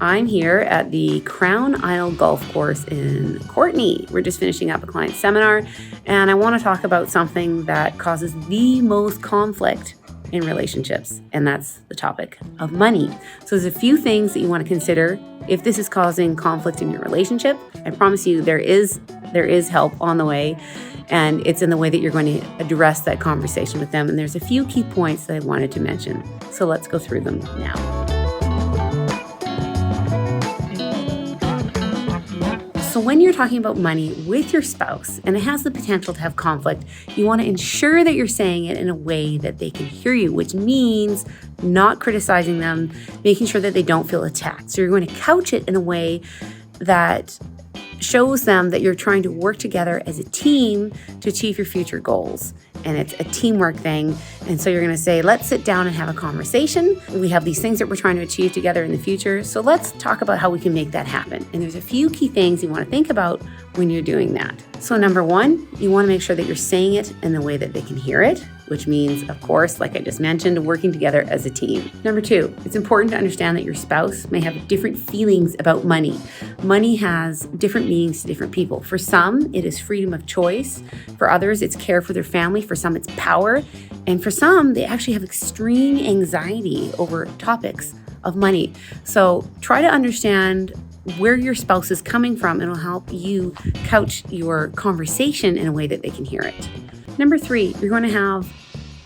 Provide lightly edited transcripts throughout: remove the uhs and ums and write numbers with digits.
I'm here at the Crown Isle Golf Course in Courtenay. We're just finishing up a client seminar, and I want to talk about something that causes the most conflict in relationships, and that's the topic of money. So there's a few things that you want to consider if this is causing conflict in your relationship. I promise you there is help on the way, and it's in the way that you're going to address that conversation with them. And there's a few key points that I wanted to mention. So let's go through them now. So when you're talking about money with your spouse and it has the potential to have conflict, you want to ensure that you're saying it in a way that they can hear you, which means not criticizing them, making sure that they don't feel attacked. So you're going to couch it in a way that shows them that you're trying to work together as a team to achieve your future goals. And it's a teamwork thing. And so you're going to say, let's sit down and have a conversation. We have these things that we're trying to achieve together in the future. So let's talk about how we can make that happen. And there's a few key things you want to think about when you're doing that. So number one, you want to make sure that you're saying it in the way that they can hear it, which means, of course, like I just mentioned, working together as a team. Number two, it's important to understand that your spouse may have different feelings about money. Money has different meanings to different people. For some, it is freedom of choice. For others, it's care for their family. For some, it's power. And for some, they actually have extreme anxiety over topics of money. So try to understand where your spouse is coming from, and it'll help you couch your conversation in a way that they can hear it. Number three, you're going to have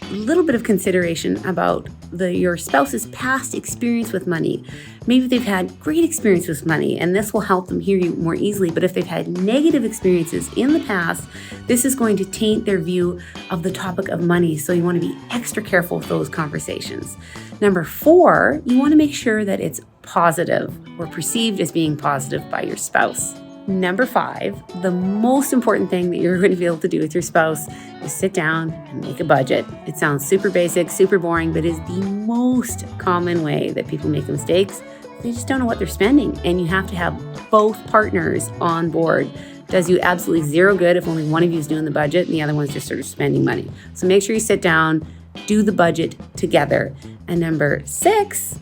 a little bit of consideration about your spouse's past experience with money. Maybe they've had great experience with money, and this will help them hear you more easily. But if they've had negative experiences in the past, this is going to taint their view of the topic of money. So you want to be extra careful with those conversations. Number four, you want to make sure that it's positive or perceived as being positive by your spouse. Number five, the most important thing that you're going to be able to do with your spouse is sit down and make a budget. It sounds super basic, super boring, but is the most common way that people make mistakes. They just don't know what they're spending, and you have to have both partners on board. It does you absolutely zero good if only one of you is doing the budget and the other one's just sort of spending money. So make sure you sit down, do the budget together. And number six,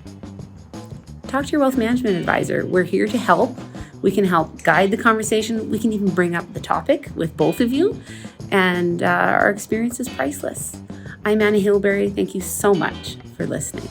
talk to your wealth management advisor. We're here to help. We can help guide the conversation. We can even bring up the topic with both of you. And our experience is priceless. I'm Anna Hilberry. Thank you so much for listening.